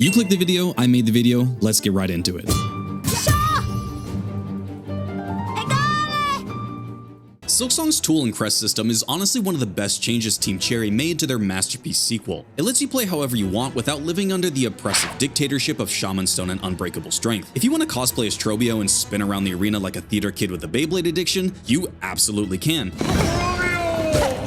You clicked the video, I made the video, let's get right into it. SILKSONG's tool and Crest system is honestly one of the best changes Team Cherry made to their masterpiece sequel. It lets you play however you want without living under the oppressive dictatorship of Shaman Stone and Unbreakable Strength. If you want to cosplay as Trobio and spin around the arena like a theater kid with a Beyblade addiction, you absolutely can.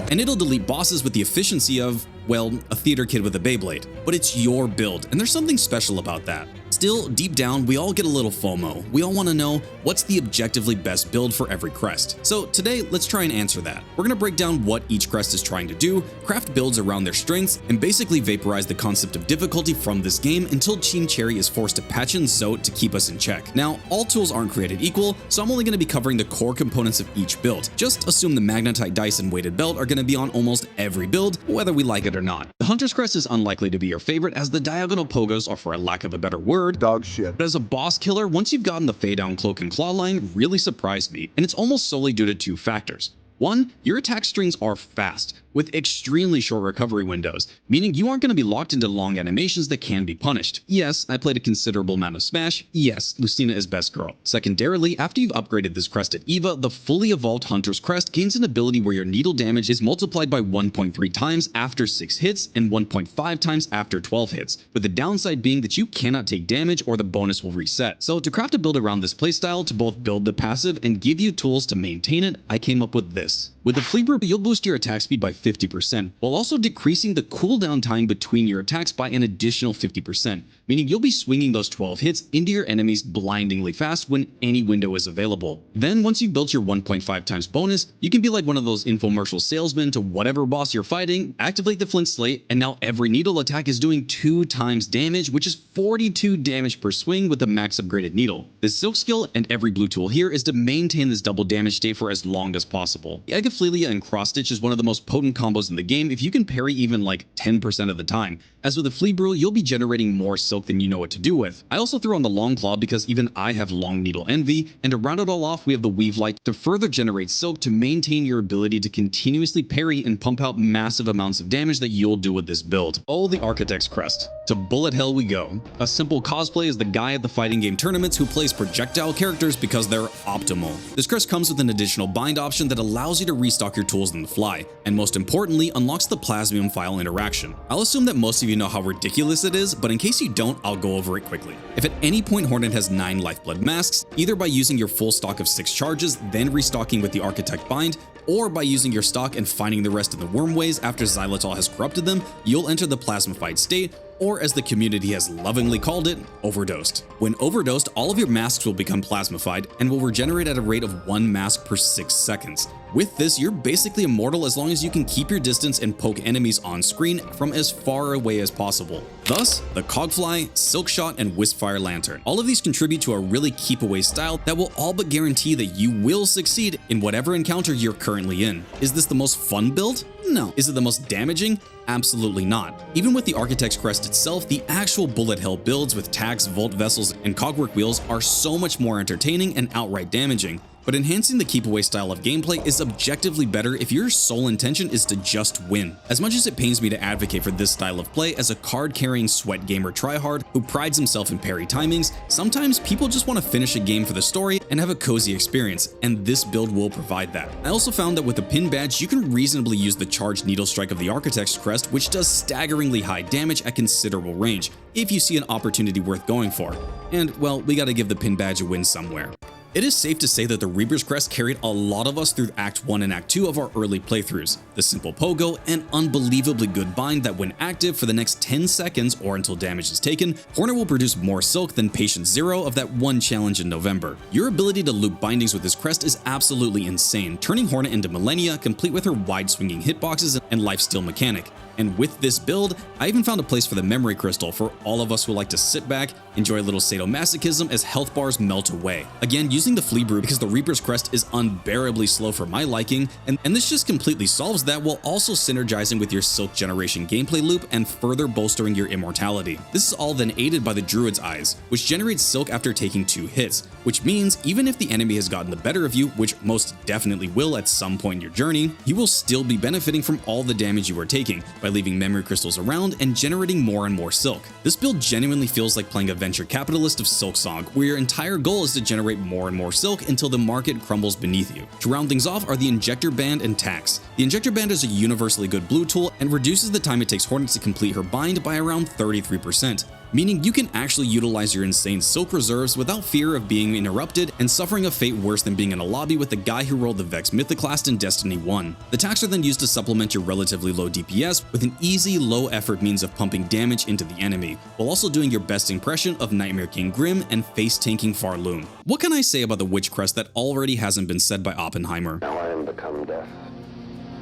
And it'll delete bosses with the efficiency of, well, a theater kid with a Beyblade. But it's your build, and there's something special about that. Still, deep down, we all get a little FOMO. We all want to know what's the objectively best build for every crest. So today, let's try and answer that. We're going to break down what each crest is trying to do, craft builds around their strengths, and basically vaporize the concept of difficulty from this game until Team Cherry is forced to patch in Zote to keep us in check. Now, all tools aren't created equal, so I'm only going to be covering the core components of each build. Just assume the magnetite dice and weighted belt are going to be on almost every build, whether we like it or not. The Hunter's Crest is unlikely to be your favorite, as the diagonal pogos are, for a lack of a better word, dog shit. But as a boss killer, once you've gotten the fade down cloak and claw line really surprised me, and it's almost solely due to two factors. One, your attack strings are fast, with extremely short recovery windows, meaning you aren't going to be locked into long animations that can be punished. Yes, I played a considerable amount of Smash. Yes, Lucina is best girl. Secondarily, after you've upgraded this crest at Eva, the fully evolved Hunter's Crest gains an ability where your needle damage is multiplied by 1.3 times after 6 hits and 1.5 times after 12 hits, with the downside being that you cannot take damage or the bonus will reset. So to craft a build around this playstyle to both build the passive and give you tools to maintain it, I came up with this. With the Flea Brew, you'll boost your attack speed by 50%, while also decreasing the cooldown time between your attacks by an additional 50%, meaning you'll be swinging those 12 hits into your enemies blindingly fast when any window is available. Then once you've built your 1.5 times bonus, you can be like one of those infomercial salesmen to whatever boss you're fighting, activate the Flint Slate, and now every needle attack is doing 2 times damage, which is 42 damage per swing with the max upgraded needle. The Silk skill and every blue tool here is to maintain this double damage state for as long as possible. The Egaflelia and Cross Stitch is one of the most potent combos in the game if you can parry even like 10% of the time. As with the Flea Brew, you'll be generating more silk than you know what to do with. I also threw on the Long Claw because even I have long needle envy, and to round it all off, we have the Weave Light to further generate silk to maintain your ability to continuously parry and pump out massive amounts of damage that you'll do with this build. Oh, the Architect's Crest. To bullet hell we go. A simple cosplay is the guy at the fighting game tournaments who plays projectile characters because they're optimal. This crest comes with an additional bind option that allows you to restock your tools on the fly, and most importantly, unlocks the Plasmium file interaction. I'll assume that most of you know how ridiculous it is, but in case you don't, I'll go over it quickly. If at any point Hornet has 9 Lifeblood masks, either by using your full stock of 6 charges, then restocking with the Architect bind, or by using your stock and finding the rest of the wormways after Xylitol has corrupted them, you'll enter the plasmified state, or as the community has lovingly called it, overdosed. When overdosed, all of your masks will become plasmified and will regenerate at a rate of 1 mask per 6 seconds. With this, you're basically immortal as long as you can keep your distance and poke enemies on screen from as far away as possible. Thus, the Cogfly, Silk Shot, and Wisp-Fire Lantern. All of these contribute to a really keep-away style that will all but guarantee that you will succeed in whatever encounter you're currently in. Is this the most fun build? No. Is it the most damaging? Absolutely not. Even with the Architect's Crest itself, the actual bullet hell builds with tags, Volt Vessels, and Cogwork Wheels are so much more entertaining and outright damaging. But enhancing the keep away style of gameplay is objectively better if your sole intention is to just win. As much as it pains me to advocate for this style of play as a card-carrying sweat gamer tryhard who prides himself in parry timings, sometimes people just want to finish a game for the story and have a cozy experience, and this build will provide that. I also found that with the pin badge, you can reasonably use the charged needle strike of the Architect's Crest, which does staggeringly high damage at considerable range, if you see an opportunity worth going for. And, well, we gotta give the pin badge a win somewhere. It is safe to say that the Reaper's Crest carried a lot of us through Act 1 and Act 2 of our early playthroughs. The simple pogo and unbelievably good bind that when active for the next 10 seconds or until damage is taken, Hornet will produce more silk than Patient Zero of that one challenge in November. Your ability to loop bindings with this crest is absolutely insane, turning Hornet into Millennia, complete with her wide swinging hitboxes and lifesteal mechanic. And with this build, I even found a place for the Memory Crystal for all of us who like to sit back, enjoy a little sadomasochism as health bars melt away. Again, using the Flea Brew because the Reaper's Crest is unbearably slow for my liking, and this just completely solves that while also synergizing with your Silk Generation gameplay loop and further bolstering your immortality. This is all then aided by the Druid's Eyes, which generates silk after taking 2 hits, which means even if the enemy has gotten the better of you, which most definitely will at some point in your journey, you will still be benefiting from all the damage you are taking, by leaving memory crystals around and generating more and more silk. This build genuinely feels like playing a venture capitalist of SILKSONG, where your entire goal is to generate more and more silk until the market crumbles beneath you. To round things off are the Injector Band and Tax. The Injector Band is a universally good blue tool and reduces the time it takes Hornet to complete her bind by around 33%. Meaning you can actually utilize your insane silk reserves without fear of being interrupted and suffering a fate worse than being in a lobby with the guy who rolled the Vex Mythoclast in Destiny 1. The tax are then used to supplement your relatively low DPS with an easy, low-effort means of pumping damage into the enemy, while also doing your best impression of Nightmare King Grim and face-tanking Farloon. What can I say about the Witch Crest that already hasn't been said by Oppenheimer? Now I am become death,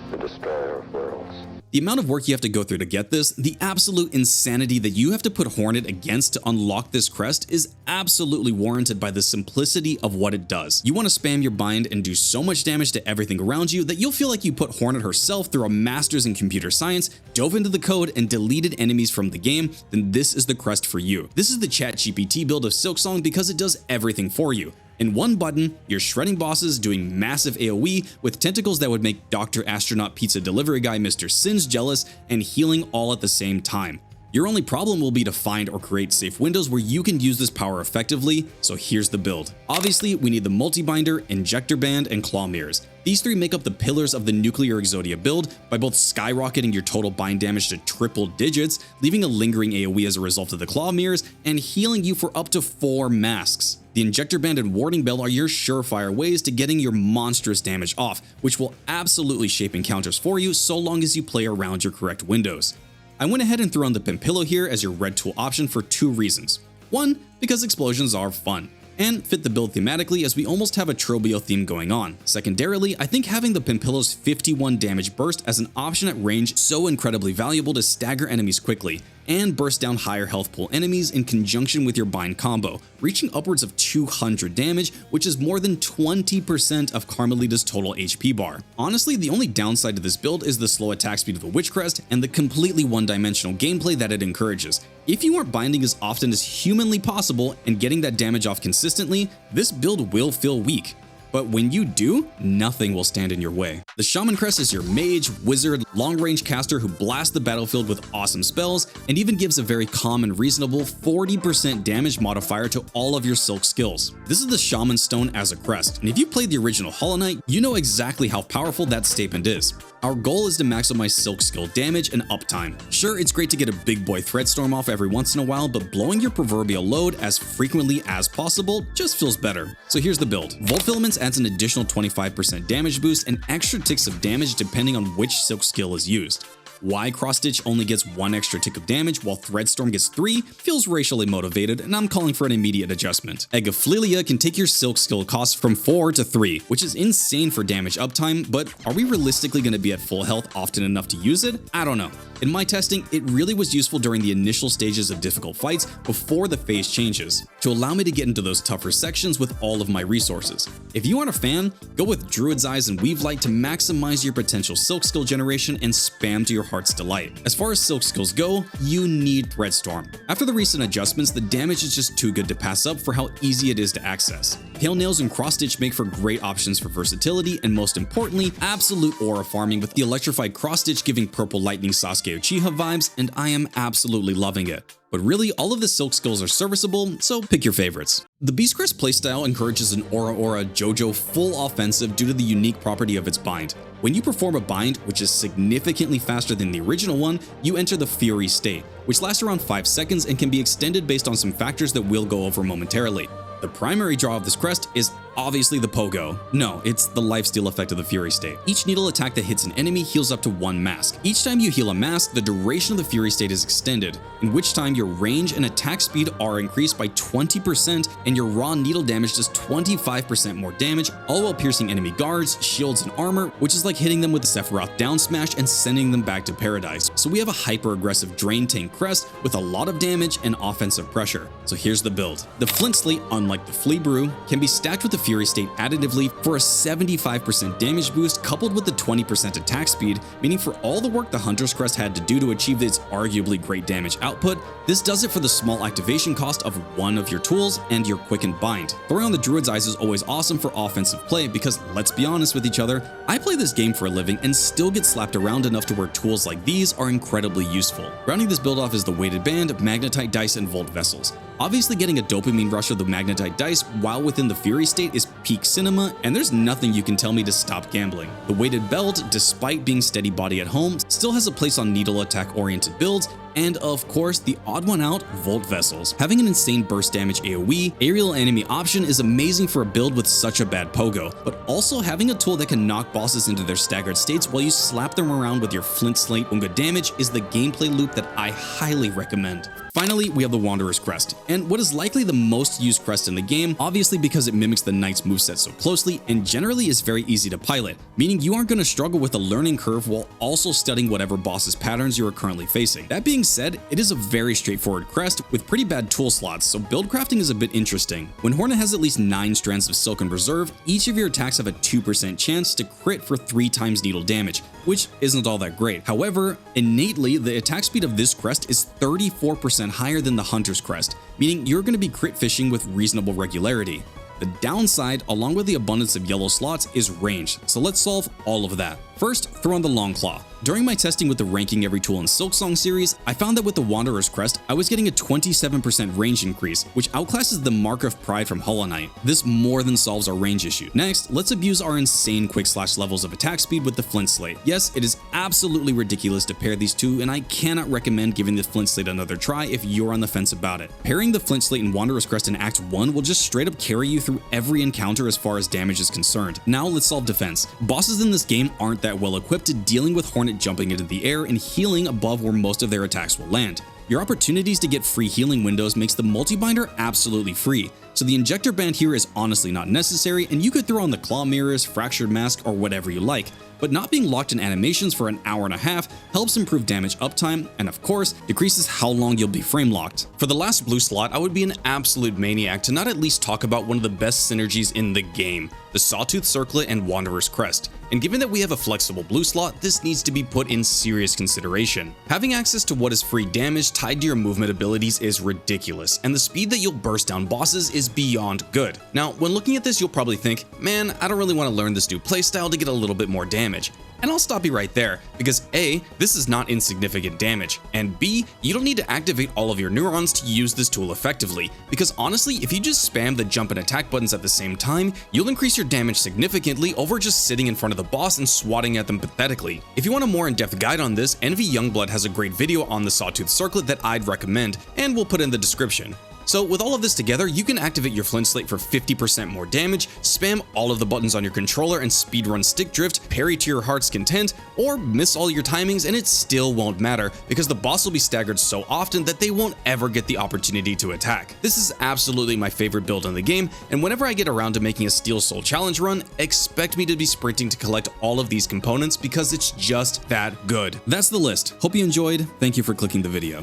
the destroyer of worlds. The amount of work you have to go through to get this, the absolute insanity that you have to put Hornet against to unlock this crest is absolutely warranted by the simplicity of what it does. You want to spam your bind and do so much damage to everything around you that you'll feel like you put Hornet herself through a master's in computer science, dove into the code, and deleted enemies from the game, then this is the crest for you. This is the ChatGPT build of SILKSONG because it does everything for you. In one button, you're shredding bosses, doing massive AoE with tentacles that would make Dr. Astronaut Pizza Delivery Guy Mr. Sins jealous, and healing all at the same time. Your only problem will be to find or create safe windows where you can use this power effectively, so here's the build. Obviously, we need the Multi-Binder, Injector Band, and Claw Mirrors. These three make up the pillars of the Nuclear Exodia build by both skyrocketing your total bind damage to triple digits, leaving a lingering AoE as a result of the Claw Mirrors, and healing you for up to 4 masks. The Injector Band and Warding Bell are your surefire ways to getting your monstrous damage off, which will absolutely shape encounters for you so long as you play around your correct windows. I went ahead and threw on the Pimpillo here as your red tool option for 2 reasons. 1, because explosions are fun, and fit the build thematically as we almost have a Trobio theme going on. Secondarily, I think having the Pimpillo's 51 damage burst as an option at range so incredibly valuable to stagger enemies quickly, and burst down higher health pool enemies in conjunction with your bind combo, reaching upwards of 200 damage, which is more than 20% of Carmelita's total HP bar. Honestly, the only downside to this build is the slow attack speed of the Witch Crest and the completely one-dimensional gameplay that it encourages. If you aren't binding as often as humanly possible and getting that damage off consistently, this build will feel weak. But when you do, nothing will stand in your way. The Shaman Crest is your mage, wizard, long-range caster who blasts the battlefield with awesome spells and even gives a very calm and reasonable 40% damage modifier to all of your silk skills. This is the Shaman Stone as a crest, and if you played the original Hollow Knight, you know exactly how powerful that statement is. Our goal is to maximize silk skill damage and uptime. Sure, it's great to get a big boy threat storm off every once in a while, but blowing your proverbial load as frequently as possible just feels better. So here's the build. Volt Filaments adds an additional 25% damage boost and extra ticks of damage depending on which silk skill is used. Why Cross Stitch only gets 1 extra tick of damage while Threadstorm gets 3 feels racially motivated, and I'm calling for an immediate adjustment. Egg of Flelia can take your silk skill cost from 4 to 3, which is insane for damage uptime, but are we realistically going to be at full health often enough to use it? I don't know. In my testing, it really was useful during the initial stages of difficult fights before the phase changes, to allow me to get into those tougher sections with all of my resources. If you aren't a fan, go with Druid's Eyes and Weave Light to maximize your potential silk skill generation and spam to your heart's delight. As far as silk skills go, you need Threadstorm. After the recent adjustments, the damage is just too good to pass up for how easy it is to access. Pale Nails and Cross Stitch make for great options for versatility and, most importantly, absolute aura farming, with the electrified Cross Stitch giving Purple Lightning Sasuke Uchiha vibes, and I am absolutely loving it. But really, all of the silk skills are serviceable, so pick your favorites. The Beast Crest playstyle encourages an Aura JoJo full offensive due to the unique property of its bind. When you perform a bind, which is significantly faster than the original one, you enter the Fury state, which lasts around 5 seconds and can be extended based on some factors that we'll go over momentarily. The primary draw of this crest is obviously the pogo. No, it's the lifesteal effect of the Fury state. Each needle attack that hits an enemy heals up to 1 mask. Each time you heal a mask, the duration of the Fury state is extended, in which time your range and attack speed are increased by 20% and your raw needle damage does 25% more damage, all while piercing enemy guards, shields, and armor, which is like hitting them with a Sephiroth down smash and sending them back to paradise. So we have a hyper-aggressive drain tank crest with a lot of damage and offensive pressure. So here's the build. The Flint Slate, unlike the Flea Brew, can be stacked with the Fury State additively for a 75% damage boost coupled with the 20% attack speed, meaning for all the work the Hunter's Crest had to do to achieve its arguably great damage output, this does it for the small activation cost of one of your tools and your Quicken Bind. Throwing on the Druid's Eyes is always awesome for offensive play because, let's be honest with each other, I play this game for a living and still get slapped around enough to where tools like these are incredibly useful. Rounding this build off is the Weighted Band, Magnetite Dice, and Volt Vessels. Obviously, getting a dopamine rush of the Magnetite Dice while within the Fury State is peak cinema, and there's nothing you can tell me to stop gambling. The Weighted Belt, despite being steady body at home, still has a place on needle attack oriented builds, and of course, the odd one out, Volt Vessels. Having an insane burst damage AoE, aerial enemy option is amazing for a build with such a bad pogo, but also having a tool that can knock bosses into their staggered states while you slap them around with your Flint Slate Unga damage is the gameplay loop that I highly recommend. Finally, we have the Wanderer's Crest, and what is likely the most used crest in the game, obviously because it mimics the Knight's moveset so closely and generally is very easy to pilot, meaning you aren't going to struggle with a learning curve while also studying whatever boss's patterns you are currently facing. That being said, it is a very straightforward crest with pretty bad tool slots, so build crafting is a bit interesting. When Hornet has at least 9 strands of silk in reserve, each of your attacks have a 2% chance to crit for 3 times needle damage, which isn't all that great. However, innately, the attack speed of this crest is 34% higher than the Hunter's Crest, meaning you're going to be crit fishing with reasonable regularity. The downside, along with the abundance of yellow slots, is range, so let's solve all of that. First, throw on the Long Claw. During my testing with the Ranking Every Tool in SILKSONG series, I found that with the Wanderer's Crest, I was getting a 27% range increase, which outclasses the Mark of Pride from Hollow Knight. This more than solves our range issue. Next, let's abuse our insane quick slash levels of attack speed with the Flint Slate. Yes, it is absolutely ridiculous to pair these two, and I cannot recommend giving the Flint Slate another try if you're on the fence about it. Pairing the Flint Slate and Wanderer's Crest in Act 1 will just straight up carry you through every encounter as far as damage is concerned. Now let's solve defense. Bosses in this game aren't that well equipped to dealing with Hornet jumping into the air and healing above where most of their attacks will land. Your opportunities to get free healing windows makes the multi-binder absolutely free, so the injector band here is honestly not necessary, and you could throw on the claw mirrors, fractured mask, or whatever you like. But not being locked in animations for an hour and a half helps improve damage uptime, and of course, decreases how long you'll be frame locked. For the last blue slot, I would be an absolute maniac to not at least talk about one of the best synergies in the game, the Sawtooth Circlet and Wanderer's Crest. And given that we have a flexible blue slot, this needs to be put in serious consideration. Having access to what is free damage tied to your movement abilities is ridiculous, and the speed that you'll burst down bosses is beyond good. Now, when looking at this, you'll probably think, man, I don't really want to learn this new playstyle to get a little bit more damage. And I'll stop you right there, because A, this is not insignificant damage, and B, you don't need to activate all of your neurons to use this tool effectively, because honestly, if you just spam the jump and attack buttons at the same time, you'll increase your damage significantly over just sitting in front of the boss and swatting at them pathetically. If you want a more in-depth guide on this, Envy Youngblood has a great video on the Sawtooth Circlet that I'd recommend, and we'll put in the description. So with all of this together, you can activate your Flint Slate for 50% more damage, spam all of the buttons on your controller and speedrun Stick Drift, parry to your heart's content, or miss all your timings and it still won't matter because the boss will be staggered so often that they won't ever get the opportunity to attack. This is absolutely my favorite build in the game, and whenever I get around to making a Steel Soul challenge run, expect me to be sprinting to collect all of these components because it's just that good. That's the list. Hope you enjoyed. Thank you for clicking the video.